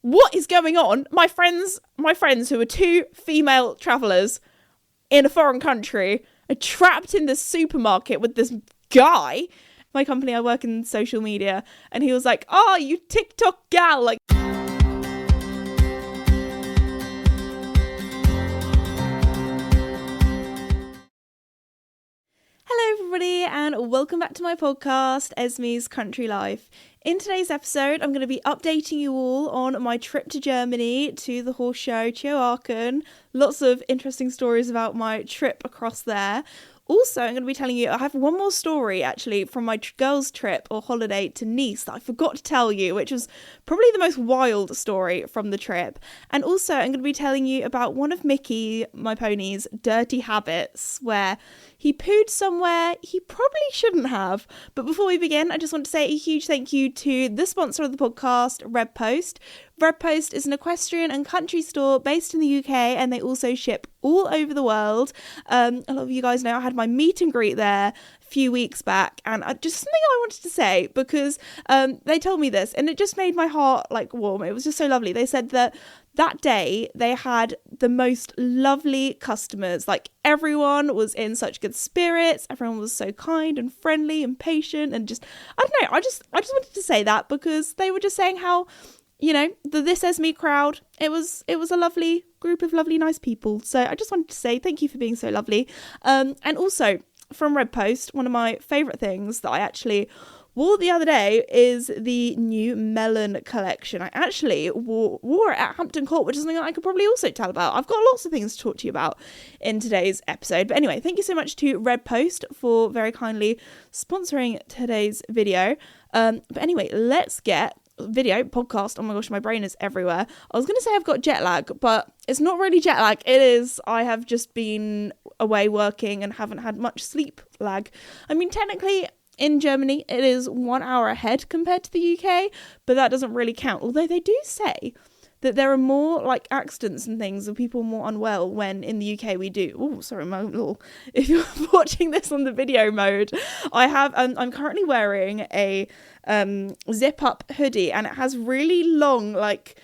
what is going on? My friends who are two female travellers in a foreign country are trapped in this supermarket with this guy. My company, I work in social media, and he was like, "Oh, you TikTok gal!" Like, hello everybody, and welcome back to my podcast, Esme's Country Life. In today's episode, I'm going to be updating you all on my trip to Germany to the horse show, Aachen. Lots of interesting stories about my trip across there. Also, I'm going to be telling you, I have one more story actually from my girls' trip or holiday to Nice that I forgot to tell you, which was probably the most wild story from the trip. And also, I'm going to be telling you about one of Mickey, my pony's, dirty habits, where he pooed somewhere he probably shouldn't have. But before we begin, I just want to say a huge thank you to the sponsor of the podcast, Red Post. Red Post is an equestrian and country store based in the UK, and they also ship all over the world. A lot of you guys know I had my meet and greet there a few weeks back, and just something I wanted to say, because they told me this and it just made my heart like warm. It was just so lovely. They said that day they had the most lovely customers. Like, everyone was in such good spirits, everyone was so kind and friendly and patient, and just, I don't know, I just wanted to say that, because they were just saying how, you know, the This Esme crowd, it was a lovely group of lovely, nice people. So I just wanted to say thank you for being so lovely. And also, from Red Post, one of my favourite things that I actually wore the other day is the new melon collection. I actually wore it at Hampton Court, which is something that I could probably also tell about. I've got lots of things to talk to you about in today's episode. But anyway, thank you so much to Red Post for very kindly sponsoring today's video. But anyway, let's get podcast. Oh my gosh, my brain is everywhere. I was going to say I've got jet lag, but it's not really jet lag. It is, I have just been away working and haven't had much sleep lag. I mean, technically in Germany it is 1 hour ahead compared to the UK, but that doesn't really count. Although they do say that there are more like accidents and things of people more unwell when in the UK we do. Oh, sorry, my little. If you're watching this on the video mode, I have. I'm currently wearing a zip up hoodie, and it has really long, like,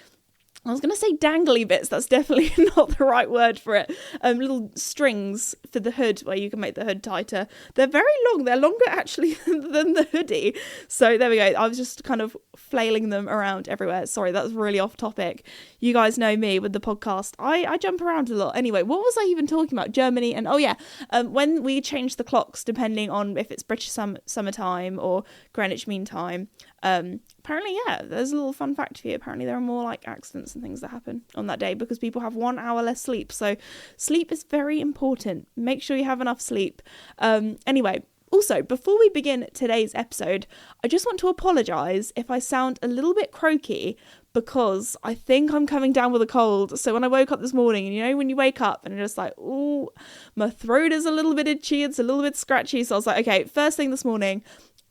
I was going to say dangly bits. That's definitely not the right word for it. Little strings for the hood where you can make the hood tighter. They're very long. They're longer actually than the hoodie. So there we go. I was just kind of flailing them around everywhere. Sorry, that was really off topic. You guys know me with the podcast. I jump around a lot. Anyway, what was I even talking about? Germany. And when we change the clocks, depending on if it's British summertime or Greenwich Mean Time, apparently, yeah, there's a little fun fact for you. Apparently there are more like accidents and things that happen on that day because people have 1 hour less sleep. So sleep is very important. Make sure you have enough sleep. Anyway, also, before we begin today's episode, I just want to apologise if I sound a little bit croaky, because I think I'm coming down with a cold. So when I woke up this morning, and you know when you wake up and you're just like, oh, my throat is a little bit itchy, it's a little bit scratchy. So I was like, okay, first thing this morning,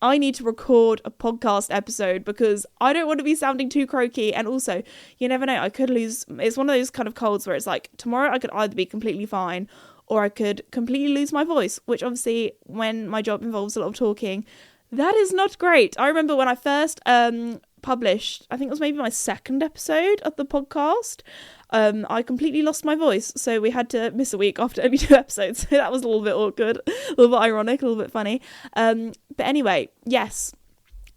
I need to record a podcast episode because I don't want to be sounding too croaky. And also, you never know, I could lose. It's one of those kind of colds where it's like, tomorrow I could either be completely fine or I could completely lose my voice, which obviously when my job involves a lot of talking, that is not great. I remember when I first published, I think it was maybe my second episode of the podcast, I completely lost my voice, so we had to miss a week after every 2 episodes. So that was a little bit awkward, a little bit ironic, a little bit funny. But anyway, yes.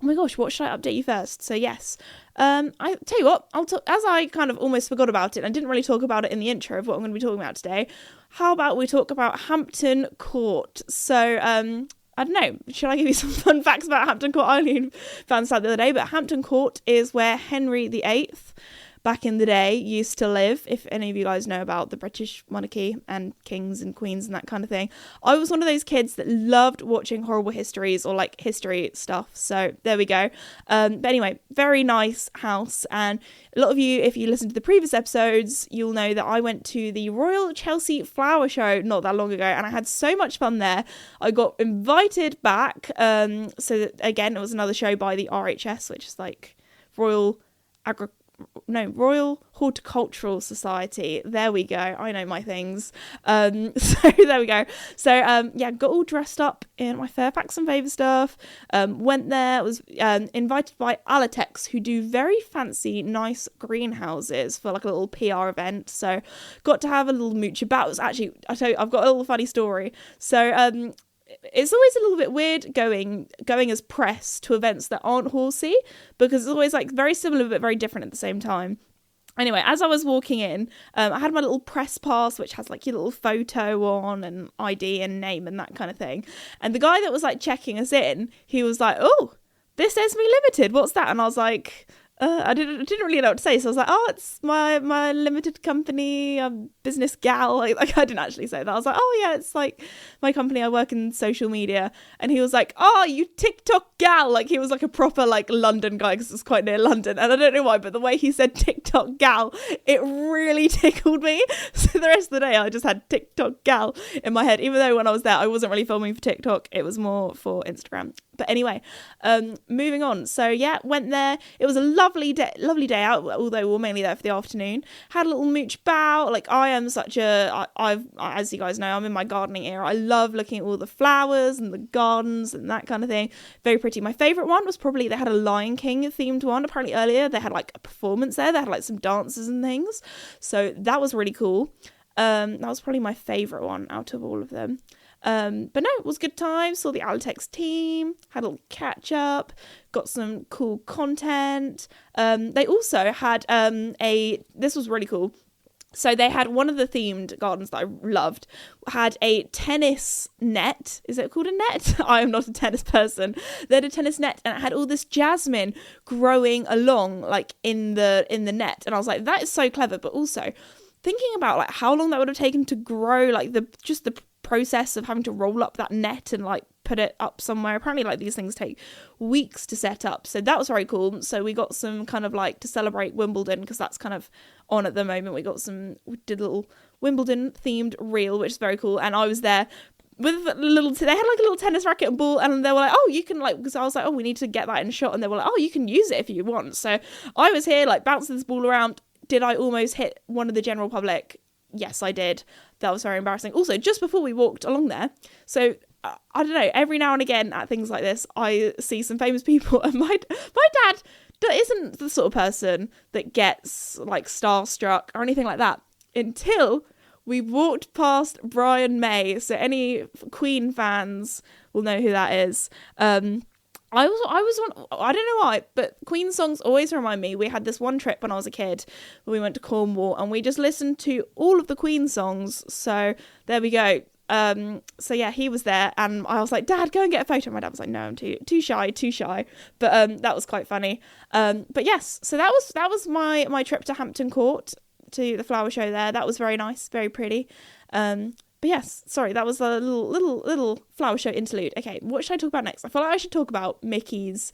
Oh my gosh, what should I update you first? So yes, I tell you what, as I kind of almost forgot about it, and I didn't really talk about it in the intro of what I'm going to be talking about today. How about we talk about Hampton Court? So I don't know, should I give you some fun facts about Hampton Court? I only found this out the other day, but Hampton Court is where Henry VIII, back in the day, used to live. If any of you guys know about the British monarchy and kings and queens and that kind of thing. I was one of those kids that loved watching horrible histories or like history stuff. So there we go. But anyway, very nice house. And a lot of you, if you listen to the previous episodes, you'll know that I went to the Royal Chelsea Flower Show not that long ago, and I had so much fun there. I got invited back. So that, again, it was another show by the RHS, which is like Royal Royal Horticultural Society. There we go. I know my things. So there we go. So yeah, got all dressed up in my Fairfax and Favour stuff. Went there, was invited by Alatex, who do very fancy, nice greenhouses for like a little PR event. So got to have a little mooch about. It was actually, I tell you, I've got a little funny story. So it's always a little bit weird going as press to events that aren't horsey, because it's always like very similar but very different at the same time. Anyway, as I was walking in, I had my little press pass, which has like your little photo on and ID and name and that kind of thing. And the guy that was like checking us in, he was like, "Oh, this Esme Limited, what's that?" And I was like, I didn't really know what to say, so I was like, "Oh, it's my limited company, business gal." Like I didn't actually say that. I was like, "Oh yeah, it's like my company. I work in social media." And he was like, "Oh, you TikTok gal!" Like he was like a proper like London guy, because it's quite near London. And I don't know why, but the way he said TikTok gal, it really tickled me. So the rest of the day, I just had TikTok gal in my head, even though when I was there, I wasn't really filming for TikTok. It was more for Instagram. But anyway, moving on. So yeah, went there. It was a lovely day out, although we were mainly there for the afternoon. Had a little mooch bow. Like I am I've, as you guys know, I'm in my gardening era. I love looking at all the flowers and the gardens and that kind of thing. Very pretty. My favourite one was probably, they had a Lion King themed one. Apparently earlier they had like a performance there. They had like some dances and things. So that was really cool. That was probably my favourite one out of all of them. But no, it was a good time. Saw the Alatex team, had a little catch up, got some cool content. They also had this was really cool. So they had one of the themed gardens that I loved, had a tennis net. Is it called a net? I am not a tennis person. They had a tennis net, and it had all this jasmine growing along like in the net. And I was like, that is so clever. But also thinking about like how long that would have taken to grow, like the process of having to roll up that net and like put it up somewhere. Apparently like these things take weeks to set up, so that was very cool. So we got some kind of like, to celebrate Wimbledon, because that's kind of on at the moment, we did a little Wimbledon themed reel, which is very cool. And I was there with they had like a little tennis racket and ball, and they were like, "Oh, you can," like, because I was like, "Oh, we need to get that in a shot," and they were like, "Oh, you can use it if you want." So I was here like bouncing this ball around. Did I almost hit one of the general public? Yes, I did. That was very embarrassing. Also, just before we walked along there, so I don't know, every now and again at things like this, I see some famous people, and my dad isn't the sort of person that gets like starstruck or anything like that until we walked past Brian May. So any Queen fans will know who that is. I was on, I don't know why, but Queen songs always remind me. We had this one trip when I was a kid where we went to Cornwall, and we just listened to all of the Queen songs. So there we go. So yeah, he was there, and I was like, "Dad, go and get a photo." My dad was like, "No, I'm too shy. But that was quite funny. But yes, so that was my trip to Hampton Court, to the flower show there. That was very nice, very pretty. But yes, sorry, that was a little flower show interlude. Okay, what should I talk about next? I feel like I should talk about Mickey's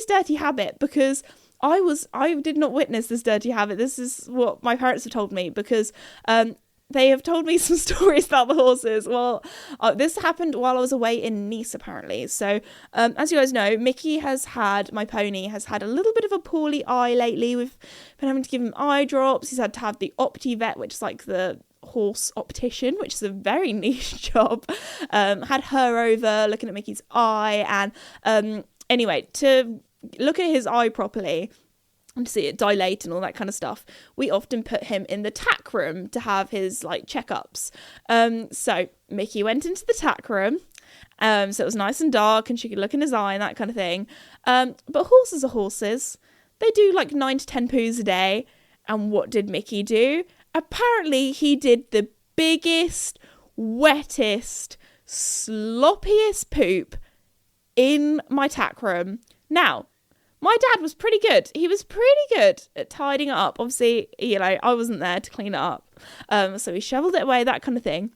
dirty habit, because I did not witness this dirty habit. This is what my parents have told me, because they have told me some stories about the horses. Well, this happened while I was away in Nice, apparently. So, as you guys know, my pony has had a little bit of a poorly eye lately. We've been having to give him eye drops. He's had to have the Opti-Vet, which is like the horse optician, which is a very niche job. Had her over looking at Mickey's eye, and anyway, to look at his eye properly and to see it dilate and all that kind of stuff, we often put him in the tack room to have his like checkups. So Mickey went into the tack room, so it was nice and dark and she could look in his eye and that kind of thing. But horses are horses. They do like 9 to 10 poos a day. And what did Mickey do? Apparently he did the biggest, wettest, sloppiest poop in my tack room. Now, my dad was pretty good. He was pretty good at tidying it up. Obviously, you know, I wasn't there to clean it up. So he shoveled it away, that kind of thing.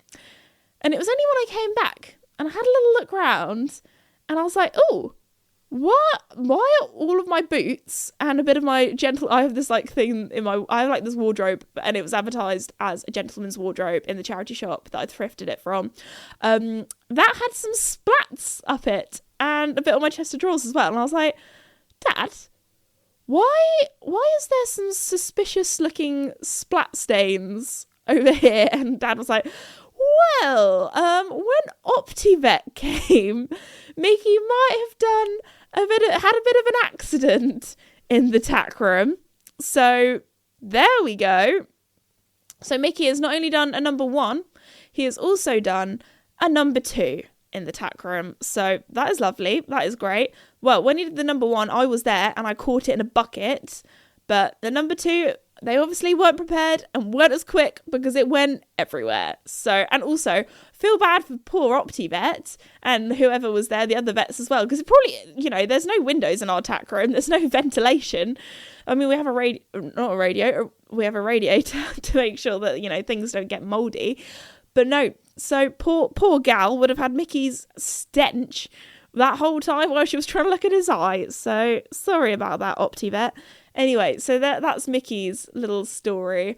And it was only when I came back and I had a little look round and I was like, oh, what? Why are all of my boots and a bit of my I have this like thing I have like this wardrobe, and it was advertised as a gentleman's wardrobe in the charity shop that I thrifted it from. That had some splats up it and a bit on my chest of drawers as well. And I was like, Dad, why is there some suspicious looking splat stains over here? And Dad was like, well, when Optivet came, Mickey might have had a bit of an accident in the tack room. So there we go. So Mickey has not only done a number 1, he has also done a number 2 in the tack room. So that is lovely. That is great. Well, when he did the number 1, I was there and I caught it in a bucket. But the number 2, they obviously weren't prepared and weren't as quick because it went everywhere. So, and also feel bad for poor OptiVet and whoever was there, the other vets as well, because it probably, there's no windows in our tack room. There's no ventilation. I mean, we have we have a radiator to make sure that, things don't get moldy. But no, so poor gal would have had Mickey's stench that whole time while she was trying to look at his eye. So sorry about that, OptiVet. Anyway, so that's Mickey's little story.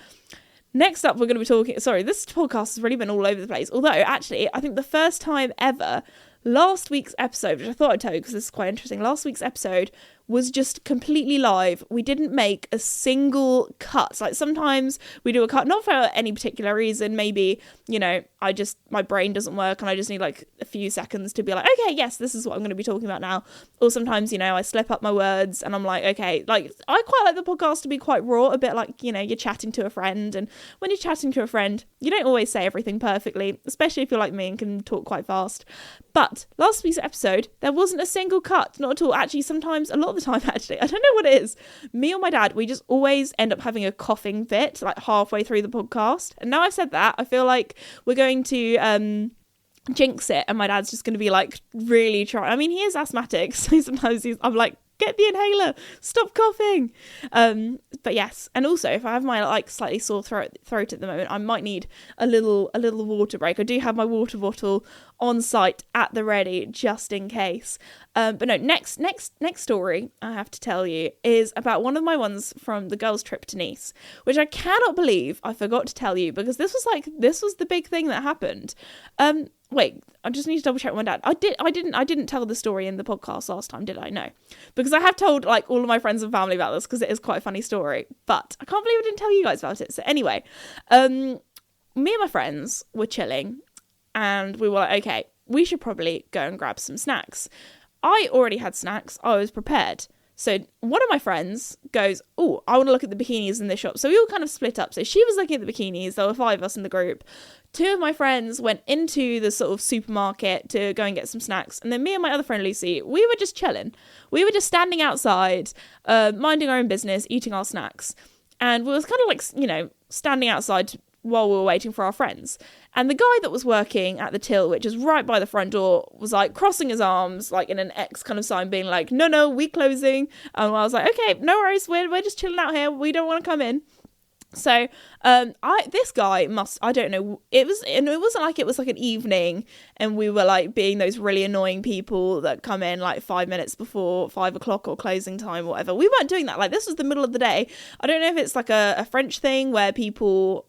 Next up, we're going to be talking... Sorry, this podcast has really been all over the place. Although, actually, I think the first time ever, last week's episode, which I thought I'd tell you because this is quite interesting, last week's episode was just completely live. We didn't make a single cut. Like, sometimes we do a cut, not for any particular reason. Maybe, my brain doesn't work and I just need like a few seconds to be like, okay, yes, this is what I'm going to be talking about now. Or sometimes, I slip up my words and I'm like, okay, like I quite like the podcast to be quite raw, a bit like, you're chatting to a friend. And when you're chatting to a friend, you don't always say everything perfectly, especially if you're like me and can talk quite fast. But last week's episode, there wasn't a single cut, not at all. Actually, sometimes, a lot of the time, actually, I don't know what it is. Me or my dad, we just always end up having a coughing fit, like halfway through the podcast. And now I've said that, I feel like we're going to jinx it, and my dad's just going to be like really trying. I mean, he is asthmatic, so sometimes I'm like, get the inhaler, stop coughing. But yes, and also if I have my like slightly sore throat at the moment, I might need a little water break. I do have my water bottle on site at the ready just in case. But no, next story I have to tell you is about one of my ones from the girls' trip to Nice, which I cannot believe I forgot to tell you because this was the big thing that happened. Wait, I just need to double check with my dad. I didn't tell the story in the podcast last time, did I? No. Because I have told like all of my friends and family about this because it is quite a funny story. But I can't believe I didn't tell you guys about it. So anyway, me and my friends were chilling and we were like, okay, we should probably go and grab some snacks. I already had snacks. I was prepared. So one of my friends goes, oh, I want to look at the bikinis in this shop. So we all kind of split up. So she was looking at the bikinis. There were 5 of us in the group. 2 of my friends went into the sort of supermarket to go and get some snacks. And then me and my other friend Lucy, we were just chilling. We were just standing outside, minding our own business, eating our snacks. And we was kind of like, standing outside while we were waiting for our friends. And the guy that was working at the till, which is right by the front door, was like crossing his arms, like in an X kind of sign, being like, no, we closing. And I was like, okay, no worries, we're just chilling out here. We don't want to come in. So, this guy I don't know, it wasn't like it was like an evening and we were like being those really annoying people that come in like 5 minutes before 5 o'clock or closing time or whatever. We weren't doing that. Like, this was the middle of the day. I don't know if it's like a French thing where people,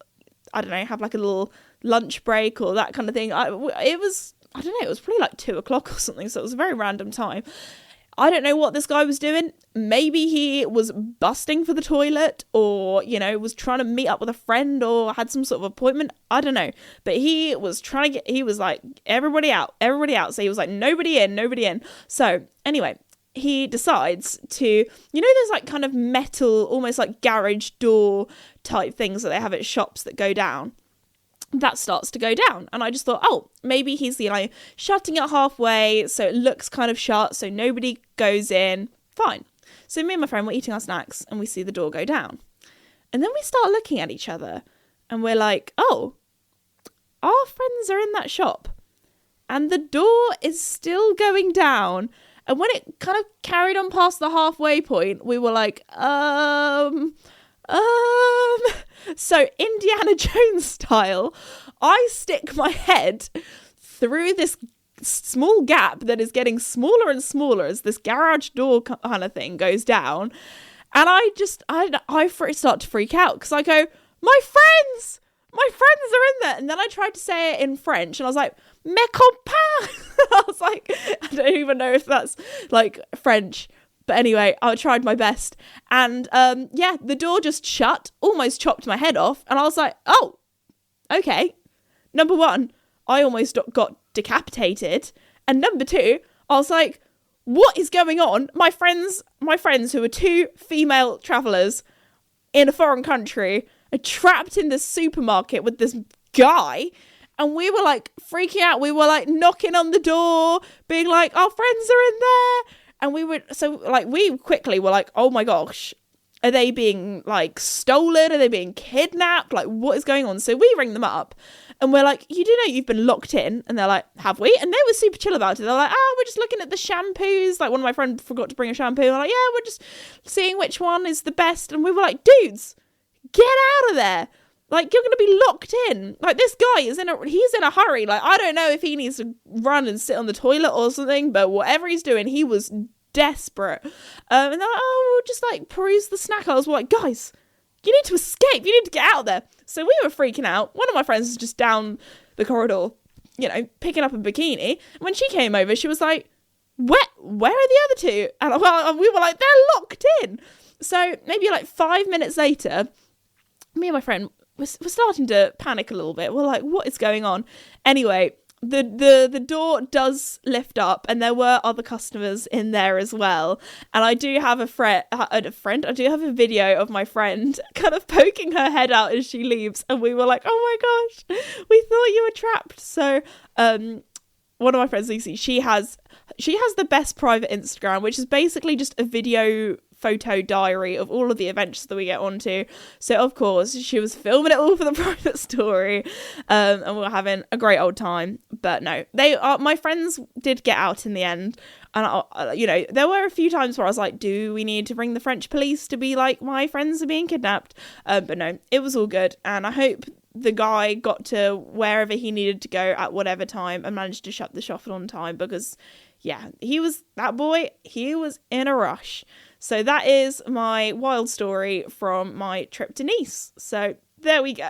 I don't know, have like a little lunch break or that kind of thing. It was probably like 2 o'clock or something. So it was a very random time. I don't know what this guy was doing. Maybe he was busting for the toilet or, was trying to meet up with a friend or had some sort of appointment. I don't know. But he was he was like, everybody out. So he was like, nobody in. So anyway, he decides to, there's like kind of metal, almost like garage door type things that they have at shops that go down. That starts to go down. And I just thought, oh, maybe he's, shutting it halfway so it looks kind of shut so nobody goes in. Fine. So me and my friend were eating our snacks and we see the door go down. And then we start looking at each other and we're like, oh, our friends are in that shop and the door is still going down. And when it kind of carried on past the halfway point, we were like, so Indiana Jones style, I stick my head through this small gap that is getting smaller and smaller as this garage door kind of thing goes down. And I start to freak out because I go, my friends are in there. And then I tried to say it in French and I was like, mes copains. I was like, I don't even know if that's like French, But anyway, I tried my best. And the door just shut, almost chopped my head off. And I was like, oh, okay. Number one, I almost got decapitated. And number two, I was like, what is going on? My friends who are two female travellers in a foreign country are trapped in this supermarket with this guy. And we were like freaking out. We were like knocking on the door, being like, our friends are in there. And we quickly were like, oh my gosh, are they being like stolen? Are they being kidnapped? Like, what is going on? So we ring them up and we're like, you do know you've been locked in? And they're like, have we? And they were super chill about it. They're like, we're just looking at the shampoos. Like, one of my friends forgot to bring a shampoo. And I'm like, yeah, we're just seeing which one is the best. And we were like, dudes, get out of there. Like, you're going to be locked in. Like, this guy he's in a hurry. Like, I don't know if he needs to run and sit on the toilet or something, but whatever he's doing, he was desperate. And they're like, we'll just like peruse the snack. I was like, guys, you need to escape. You need to get out of there. So we were freaking out. One of my friends was just down the corridor, picking up a bikini. And when she came over, she was like, where are the other two? And we were like, they're locked in. So maybe like 5 minutes later, me and my friend, we're starting to panic a little bit. We're like, what is going on? Anyway, the door does lift up and there were other customers in there as well. And I do have I do have a video of my friend kind of poking her head out as she leaves. And we were like, oh my gosh, we thought you were trapped. So one of my friends, Lucy, she has the best private Instagram, which is basically just a video photo diary of all of the events that we get onto. So of course she was filming it all for the private story, and we were having a great old time. But no, my friends did get out in the end. And there were a few times where I was like, do we need to ring the French police to be like, my friends are being kidnapped? But no, it was all good. And I hope the guy got to wherever he needed to go at whatever time and managed to shut the shop on time, because he was in a rush. So that is my wild story from my trip to Nice. So there we go.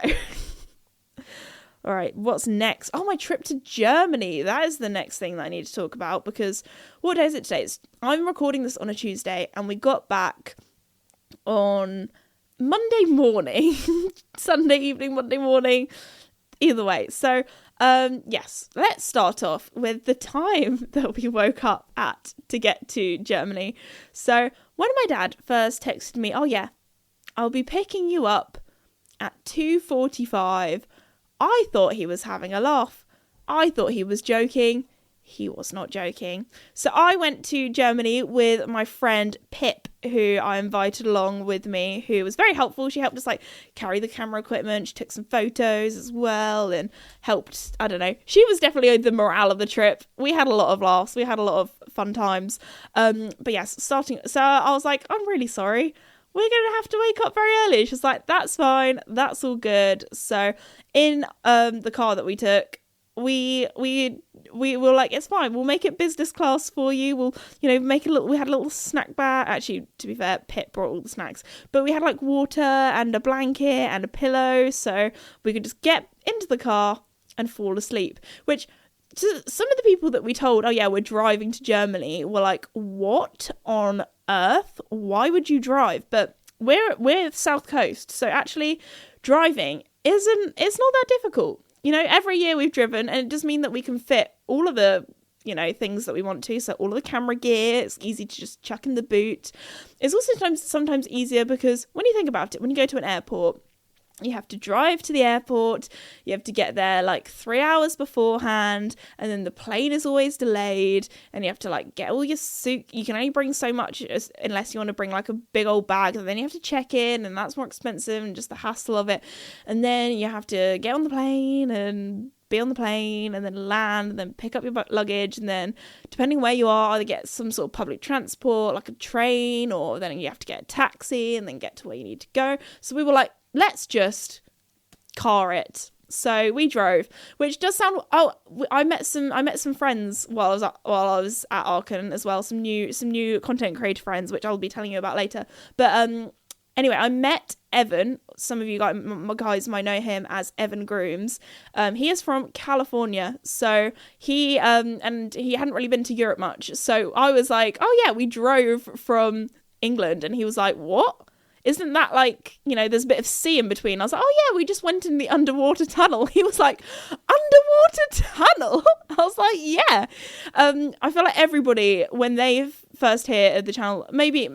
All right, what's next? Oh, my trip to Germany. That is the next thing that I need to talk about, because what day is it today? I'm recording this on a Tuesday and we got back on Monday morning. Sunday evening, Monday morning. Either way. So yes, let's start off with the time that we woke up at to get to Germany. So when my dad first texted me, oh yeah, I'll be picking you up at 2:45, I thought he was having a laugh. I thought he was joking. He was not joking. So I went to Germany with my friend Pip, who I invited along with me, who was very helpful. She helped us like carry the camera equipment. She took some photos as well and helped, I don't know. She was definitely the morale of the trip. We had a lot of laughs. We had a lot of fun times. But yes, so I was like, I'm really sorry. We're going to have to wake up very early. She's like, that's fine. That's all good. So in the car that we took, we were like, it's fine, we'll make it business class for you, we'll make we had a little snack bag. Actually, to be fair, Pip brought all the snacks, but we had like water and a blanket and a pillow, so we could just get into the car and fall asleep. Which to some of the people that we told, oh yeah, we're driving to Germany, were like, what on earth, why would you drive? But we're South Coast, so actually driving it's not that difficult. Every year we've driven, and it does mean that we can fit all of the, things that we want to. So all of the camera gear, it's easy to just chuck in the boot. It's also sometimes easier because when you think about it, when you go to an airport, you have to drive to the airport, you have to get there like 3 hours beforehand, and then the plane is always delayed, and you have to like get all your suit. You can only bring so much unless you want to bring like a big old bag, and then you have to check in, and that's more expensive, and just the hassle of it. And then you have to get on the plane and be on the plane and then land and then pick up your luggage, and then depending where you are, either get some sort of public transport like a train, or then you have to get a taxi and then get to where you need to go. So we were like, let's just car it. So we drove, which does sound. Oh, I met some friends while I was at Aachen as well. Some new content creator friends, which I'll be telling you about later. But Anyway, I met Evan. Some of you guys might know him as Evan Grooms. He is from California, so he and he hadn't really been to Europe much. So I was like, oh yeah, we drove from England, and he was like, what? Isn't that like, there's a bit of sea in between? I was like, oh yeah, we just went in the underwater tunnel. He was like, underwater tunnel? I was like, yeah. I feel like everybody, when they first hear the channel, maybe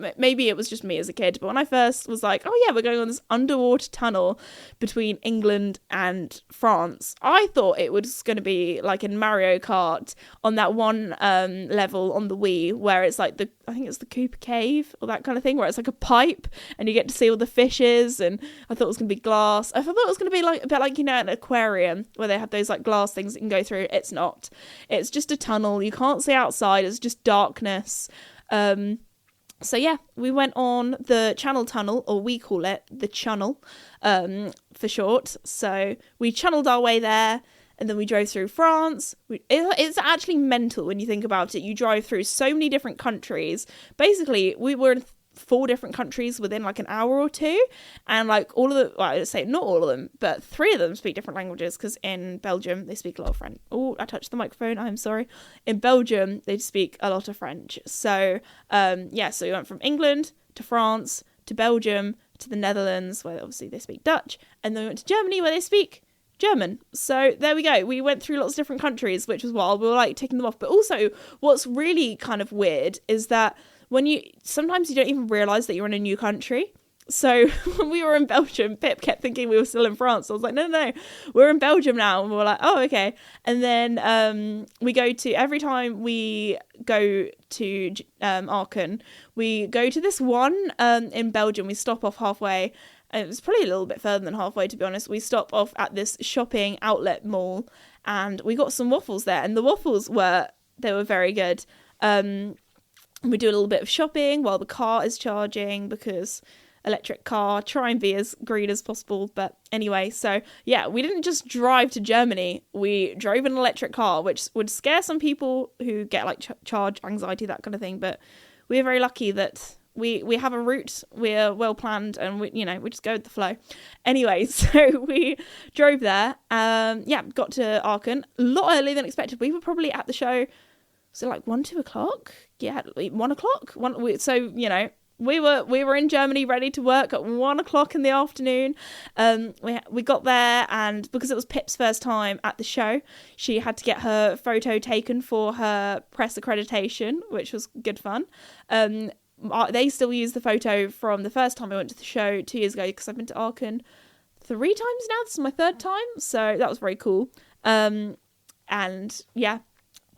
it was just me as a kid, but when I first was like, oh yeah, we're going on this underwater tunnel between England and France, I thought it was going to be like in Mario Kart on that one level on the Wii where it's like I think it's the Cooper Cave or that kind of thing, where it's like a pipe and you get to see all the fishes, and I thought it was going to be glass. I thought it was going to be like a bit like, an aquarium where they have those like glass things that you can go through. It's not. It's just a tunnel. You can't see outside. It's just darkness. So yeah, we went on the Channel Tunnel, or we call it the Channel, for short. So we channeled our way there, and then we drove through France. It's actually mental when you think about it. You drive through so many different countries. Basically, we were in 4 different countries within like an hour or two, and like all of the, well, I'd say not all of them, but 3 of them speak different languages, because in Belgium they speak a lot of French. Oh, I touched the microphone, I'm sorry. In Belgium they speak a lot of French. So so we went from England to France to Belgium to the Netherlands, where obviously they speak Dutch, and then we went to Germany, where they speak German. So there we go. We went through lots of different countries, which was wild. We were like ticking them off. But also what's really kind of weird is that sometimes you don't even realise that you're in a new country. So when we were in Belgium, Pip kept thinking we were still in France. I was like, no, we're in Belgium now. And we were like, oh, okay. And then we go to, every time we go to Aachen, we go to this one in Belgium. We stop off halfway. And it was probably a little bit further than halfway, to be honest. We stop off at this shopping outlet mall, and we got some waffles there. And the waffles were very good. We do a little bit of shopping while the car is charging, because electric car, try and be as green as possible. But anyway, so yeah, we didn't just drive to Germany. We drove an electric car, which would scare some people who get like charge anxiety, that kind of thing. But we're very lucky that we have a route, we're well planned, and we just go with the flow. Anyway, so we drove there. Got to Aachen a lot earlier than expected. We were probably at the show, so like 1-2 o'clock. Yeah, 1 o'clock. We were in Germany ready to work at 1 o'clock in the afternoon. We got there, and because it was Pip's first time at the show, she had to get her photo taken for her press accreditation, which was good fun. They still use the photo from the first time I went to the show 2 years ago, because I've been to Aachen 3 times now. This is my 3rd time, so that was very cool.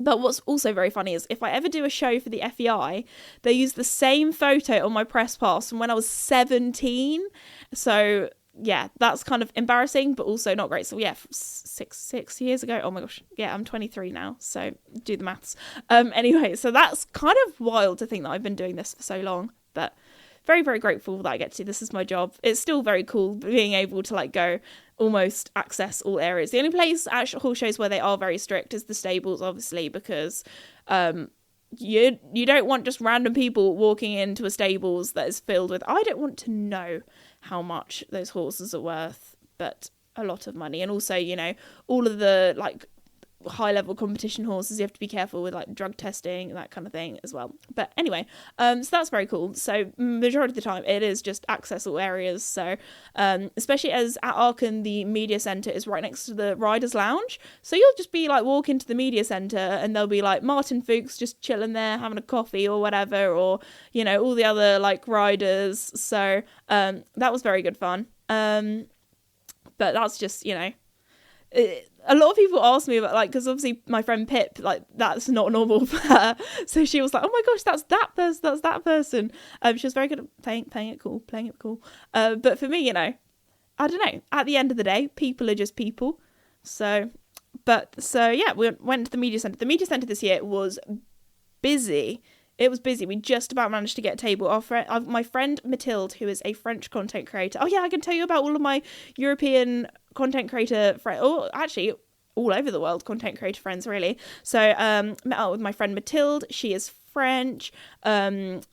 But what's also very funny is if I ever do a show for the FEI, they use the same photo on my press pass from when I was 17. So yeah, that's kind of embarrassing, but also not great. So yeah, 6 years ago. Oh my gosh. Yeah, I'm 23 now. So do the maths. Anyway, so that's kind of wild to think that I've been doing this for so long, but very, very grateful that I get to. This is my job. It's still very cool being able to like go almost access all areas. The only place at horse shows where they are very strict is the stables, obviously, because you don't want just random people walking into a stables that is filled with, I don't want to know how much those horses are worth, but a lot of money. And also, all of the like high level competition horses, you have to be careful with like drug testing and that kind of thing as well. But anyway, so that's very cool. So majority of the time it is just accessible areas. So especially as at Aachen, the media center is right next to the riders lounge, so you'll just be like walk into the media center and there'll be like Martin Fuchs just chilling there having a coffee or whatever, or all the other like riders. So that was very good fun. But that's just a lot of people ask me about, like, because obviously my friend Pip, like, that's not normal for her. So she was like, oh my gosh, that's that person. She was very good at playing it cool. But for me, I don't know. At the end of the day, people are just people. So yeah, we went to the media centre. The media centre this year was busy. It was busy. We just about managed to get a table. My friend Mathilde, who is a French content creator. Oh yeah, I can tell you about all of my European content creator friends. Oh, actually, all over the world content creator friends, really. So met up with my friend Mathilde. She is French, and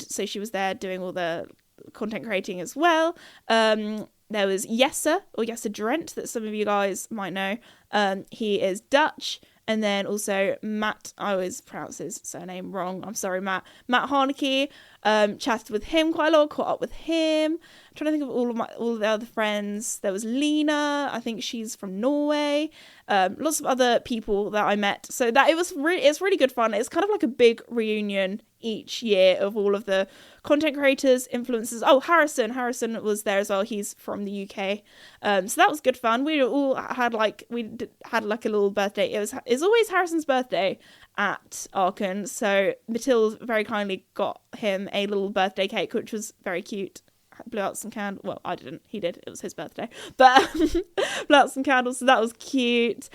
so she was there doing all the content creating as well. There was Jesse Drent, that some of you guys might know. He is Dutch. And then also Matt, I always pronounce his surname wrong. I'm sorry, Matt. Matt Harneke, chatted with him quite a lot, caught up with him. I'm trying to think of all of the other friends. There was Lena, I think she's from Norway. Lots of other people that I met. So that it's really good fun. It's kind of like a big reunion each year of all of the content creators, influencers. Oh, Harrison was there as well. He's from the UK. So that was good fun. We all had like a little birthday. It's always Harrison's birthday at Aachen. So Mathilde very kindly got him a little birthday cake, which was very cute. Blew out some candles. Well, I didn't. He did. It was his birthday. But blew out some candles. So that was cute.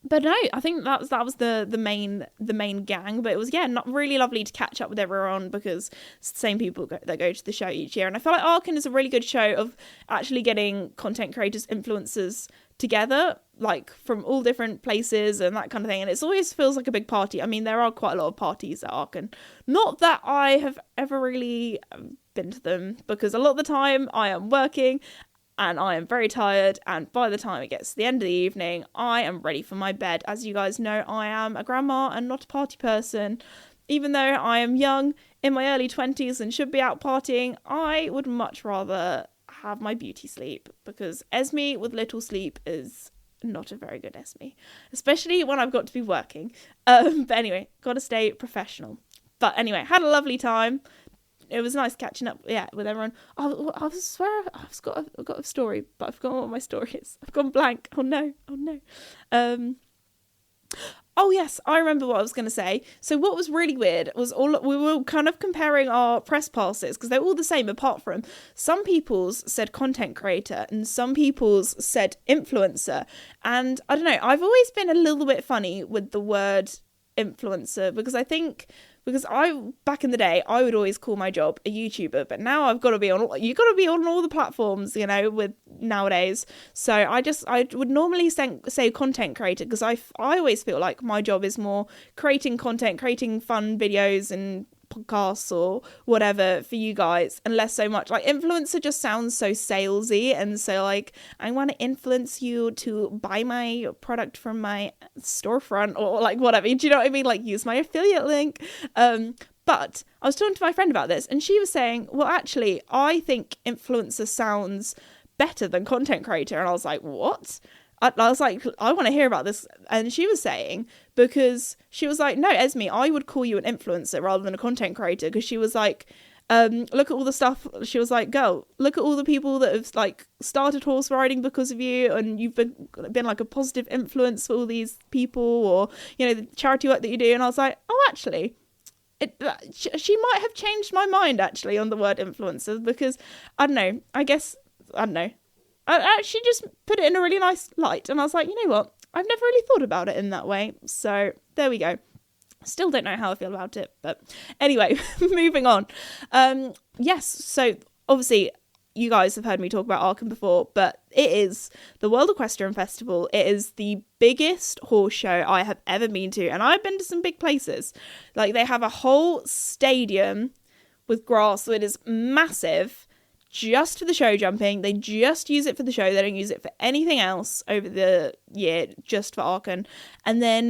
But no, I think that was the main gang. But it was, not really lovely to catch up with everyone, because it's the same people that go to the show each year. And I feel like Aachen is a really good show of actually getting content creators, influencers together, like from all different places and that kind of thing. And it always feels like a big party. I mean, there are quite a lot of parties at Aachen. Not that I have ever really been to them, because a lot of the time I am working and I am very tired, and by the time it gets to the end of the evening, I am ready for my bed. As you guys know, I am a grandma and not a party person. Even though I am young, in my early 20s, and should be out partying, I would much rather have my beauty sleep, because Esme with little sleep is not a very good Esme, especially when I've got to be working. But anyway, gotta stay professional. But anyway, had a lovely time. It was nice catching up, with everyone. I swear I've got a story, but I've forgotten what my story is. I've gone blank. Oh no. Oh yes, I remember what I was going to say. So what was really weird was we were kind of comparing our press passes, because they're all the same, apart from some people's said content creator and some people's said influencer. And I don't know, I've always been a little bit funny with the word influencer, because back in the day, I would always call my job a YouTuber, but now you got to be on all the platforms, with nowadays. So I would normally say content creator, because I always feel like my job is more creating content, creating fun videos and podcasts or whatever for you guys, and less so much like influencer. Just sounds so salesy, and so like, I want to influence you to buy my product from my storefront, or like whatever, do you know what I mean, like use my affiliate link. But I was talking to my friend about this, and she was saying, well, actually I think influencer sounds better than content creator. And I was like, what? I was like, I want to hear about this. And she was saying, because she was like, no, Esme, I would call you an influencer rather than a content creator. Because she was like, look at all the stuff. She was like, girl, look at all the people that have like started horse riding because of you, and you've been like a positive influence for all these people, or the charity work that you do. And I was like, oh, actually, she might have changed my mind actually on the word influencer, because I don't know. She just put it in a really nice light, and I was like, you know what? I've never really thought about it in that way. So there we go. Still don't know how I feel about it, but anyway, moving on. Yes, so obviously you guys have heard me talk about Aachen before, but it is the World Equestrian Festival. It is the biggest horse show I have ever been to, and I've been to some big places. Like, they have a whole stadium with grass, so it is massive. Just for the show jumping. They just use it for the show. They don't use it for anything else over the year, just for Aachen. And then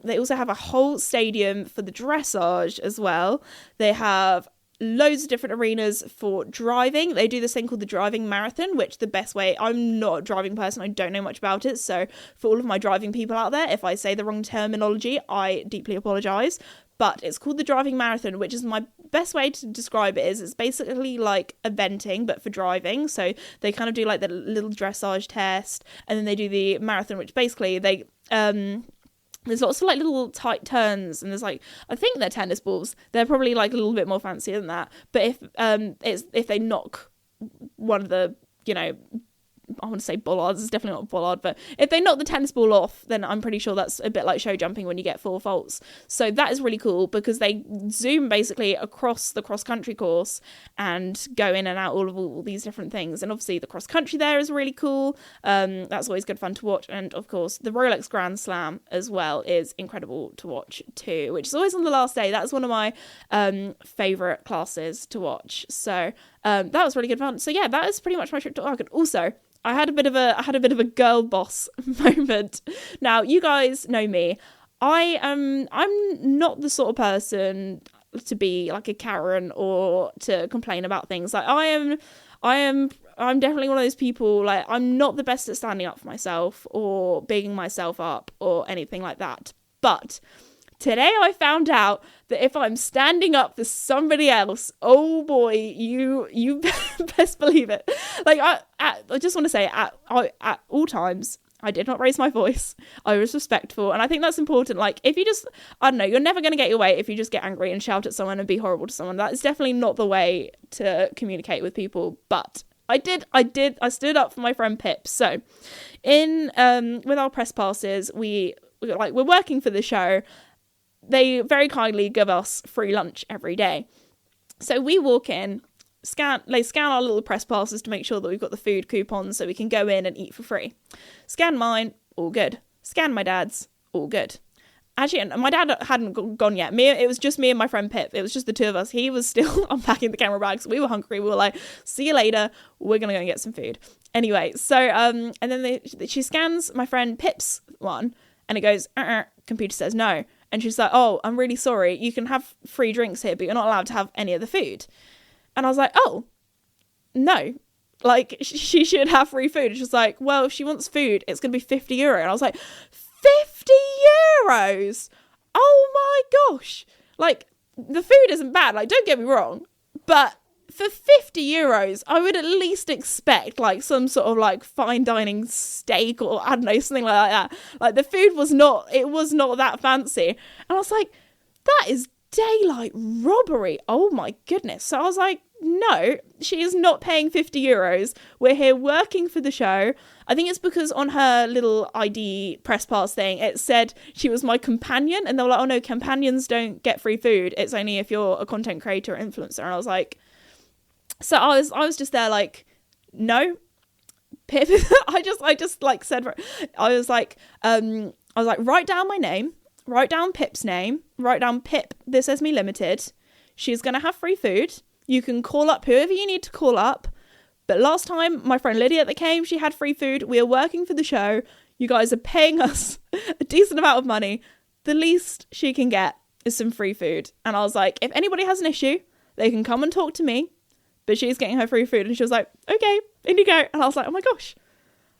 they also have a whole stadium for the dressage as well. They have loads of different arenas for driving. They do this thing called the driving marathon, which the best way, I'm not a driving person, I don't know much about it, so for all of my driving people out there, if I say the wrong terminology, I deeply apologise. But it's called the driving marathon, which is my best way to describe it is it's basically like eventing, but for driving. So they kind of do like the little dressage test, and then they do the marathon, which basically they there's lots of like little tight turns, and there's like, I think they're tennis balls. They're probably like a little bit more fancier than that. But if they knock one of the I want to say bollards, it's definitely not a bollard, but if they knock the tennis ball off, then I'm pretty sure that's a bit like show jumping when you get 4 faults. So that is really cool because they zoom basically across the cross country course and go in and out all these different things. And obviously the cross country there is really cool. That's always good fun to watch. And of course the Rolex Grand Slam as well is incredible to watch too, which is always on the last day. That's one of my favorite classes to watch. So that was really good fun. So yeah, that is pretty much my trip to Arcot. Also, I had a bit of a girl boss moment. Now, you guys know me. I'm not the sort of person to be like a Karen or to complain about things. Like I'm definitely one of those people, like I'm not the best at standing up for myself or bigging myself up or anything like that. But today I found out that if I'm standing up for somebody else, oh boy, you best believe it. Like I just want to say at all times, I did not raise my voice. I was respectful. And I think that's important. Like if you just, I don't know, you're never going to get your way if you just get angry and shout at someone and be horrible to someone. That is definitely not the way to communicate with people. But I stood up for my friend Pip. So in with our press passes, we're working for the show. They very kindly give us free lunch every day. So we walk in, scan our little press passes to make sure that we've got the food coupons so we can go in and eat for free. Scan mine, all good. Scan my dad's, all good. Actually, my dad hadn't gone yet. It was just me and my friend Pip. It was just the two of us. He was still unpacking the camera bags. We were hungry. We were like, see you later. We're going to go and get some food. Anyway, so, and then she scans my friend Pip's one and it goes, computer says no. And she's like, oh, I'm really sorry. You can have free drinks here, but you're not allowed to have any of the food. And I was like, oh, no. Like, she should have free food. And she's like, well, if she wants food, it's going to be €50. And I was like, €50? Oh my gosh. Like, the food isn't bad. Like, don't get me wrong. But for €50, I would at least expect, like, some sort of, like, fine dining steak or, I don't know, something like that. Like, the food was not that fancy. And I was like, that is daylight robbery. Oh my goodness. So I was like, no, she is not paying €50. We're here working for the show. I think it's because on her little ID press pass thing, it said she was my companion. And they were like, oh no, companions don't get free food. It's only if you're a content creator or influencer. And I was like, so I was just there like, no, Pip. I just like said, I was like, write down my name, write down Pip's name, write down Pip, This Is Me Limited. She's going to have free food. You can call up whoever you need to call up. But last time, my friend Lydia that came, she had free food. We are working for the show. You guys are paying us a decent amount of money. The least she can get is some free food. And I was like, if anybody has an issue, they can come and talk to me. But she's getting her free food. And she was like, okay, in you go. And I was like, oh my gosh,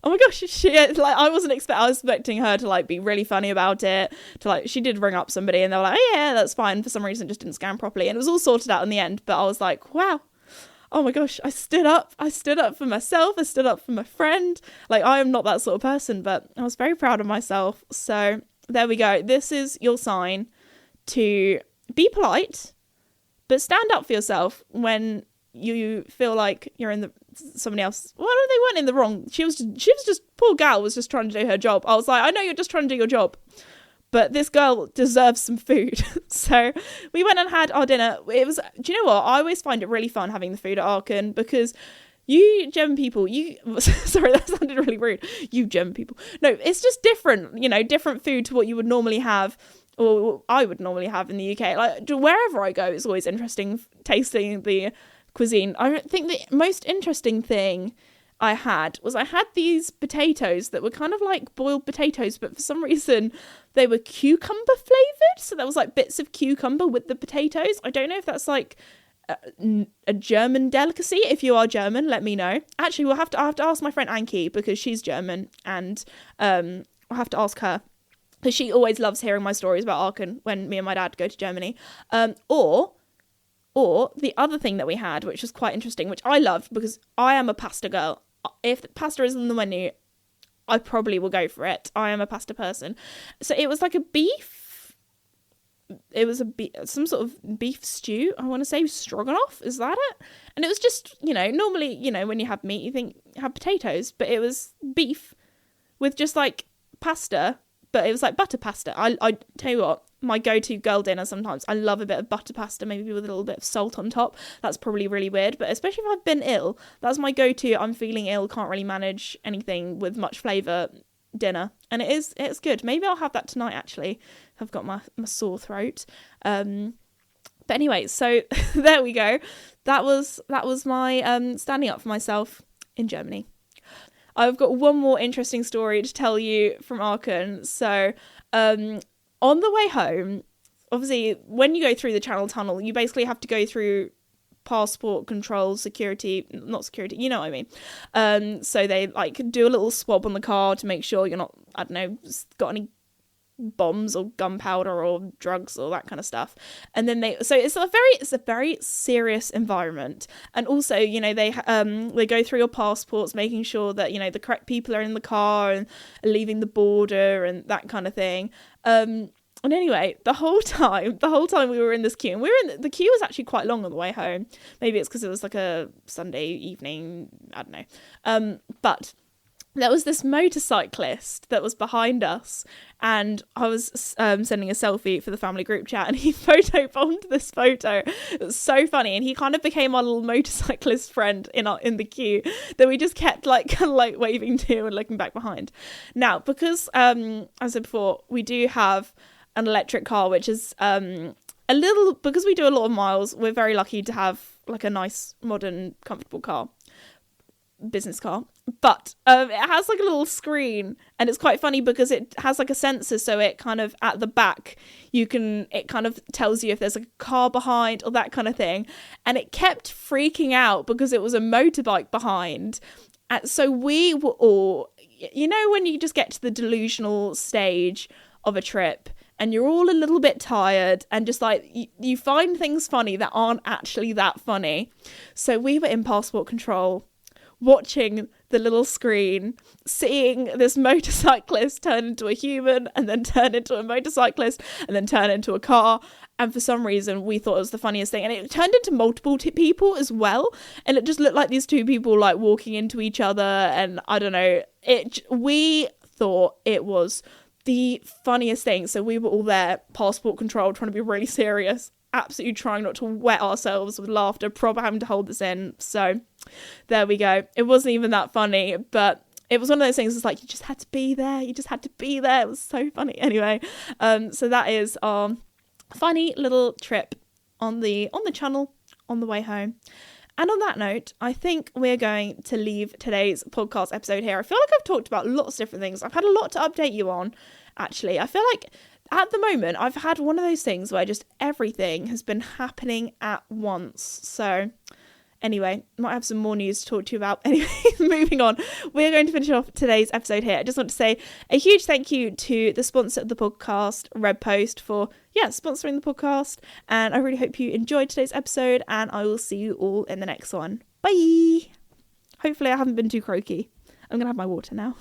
I was expecting her to like be really funny about it. To like, she did ring up somebody and they were like, oh yeah, that's fine. For some reason, it just didn't scan properly. And it was all sorted out in the end. But I was like, wow, oh my gosh, I stood up for myself. I stood up for my friend. Like, I am not that sort of person, but I was very proud of myself. So there we go. This is your sign to be polite, but stand up for yourself when you feel like you're in somebody else. Well, no, they weren't in the wrong. She was just, poor gal was just trying to do her job. I was like, I know you're just trying to do your job, but this girl deserves some food. So we went and had our dinner. Do you know what? I always find it really fun having the food at Arken because you German people, sorry, that sounded really rude. You German people. No, it's just different, different food to what you would normally have or I would normally have in the UK. Like wherever I go, it's always interesting tasting the cuisine. I think the most interesting thing I had these potatoes that were kind of like boiled potatoes, but for some reason they were cucumber flavored. So there was like bits of cucumber with the potatoes. I don't know if that's like a German delicacy. If you are German, let me know. Actually, I have to ask my friend Anki because she's German, and I'll have to ask her because she always loves hearing my stories about Aachen when me and my dad go to Germany. Or the other thing that we had, which was quite interesting, which I loved because I am a pasta girl. If the pasta is on the menu, I probably will go for it. I am a pasta person. So it was like a beef it was some sort of beef stew. I want to say stroganoff. Is that it? And it was just, normally, when you have meat, you have potatoes, but it was beef with just like pasta, but it was like butter pasta. I tell you what, my go-to girl dinner sometimes, I love a bit of butter pasta, maybe with a little bit of salt on top. That's probably really weird, but especially if I've been ill, that's my go-to. I'm feeling ill, can't really manage anything with much flavour dinner, and it's good. Maybe I'll have that tonight, actually. I've got my sore throat. But anyway, so there we go. That was my standing up for myself in Germany. I've got one more interesting story to tell you from Aachen. So on the way home, obviously, when you go through the Channel Tunnel, you basically have to go through passport control, not security, you know what I mean. So they like do a little swab on the car to make sure you're not, I don't know, got any bombs or gunpowder or drugs or that kind of stuff. And then it's a very serious environment. And also, they go through your passports, making sure that, the correct people are in the car and are leaving the border and that kind of thing. And anyway, the whole time we were in this queue, and the queue was actually quite long on the way home. Maybe it's because it was like a Sunday evening, I don't know. But there was this motorcyclist that was behind us, and I was sending a selfie for the family group chat, and he photobombed this photo. It was so funny, and he kind of became our little motorcyclist friend in the queue that we just kept kind of waving to and looking back behind. Now, because as I said before, we do have an electric car, which is because we do a lot of miles, we're very lucky to have like a nice, modern, comfortable car, business car. But it has like a little screen, and it's quite funny because it has like a sensor, so it kind of at the back it kind of tells you if there's a car behind or that kind of thing. And it kept freaking out because it was a motorbike behind. And so we were all, when you just get to the delusional stage of a trip and you're all a little bit tired and just like you find things funny that aren't actually that funny. So we were in passport control, watching the little screen, seeing this motorcyclist turn into a human and then turn into a motorcyclist and then turn into a car. And for some reason, we thought it was the funniest thing. And it turned into multiple people as well. And it just looked like these two people like walking into each other. And I don't know, we thought it was the funniest thing. So we were all there, passport control, trying to be really serious, absolutely trying not to wet ourselves with laughter, probably having to hold this in. So there we go. It wasn't even that funny, but it was one of those things. It's like you just had to be there. You just had to be there. It was so funny. Anyway, so that is our funny little trip on the channel on the way home. And on that note, I think we're going to leave today's podcast episode here. I feel like I've talked about lots of different things. I've had a lot to update you on, actually. I feel like at the moment, I've had one of those things where just everything has been happening at once. So anyway, might have some more news to talk to you about. Anyway, moving on. We're going to finish off today's episode here. I just want to say a huge thank you to the sponsor of the podcast, Red Post, for sponsoring the podcast. And I really hope you enjoyed today's episode, and I will see you all in the next one. Bye! Hopefully I haven't been too croaky. I'm going to have my water now.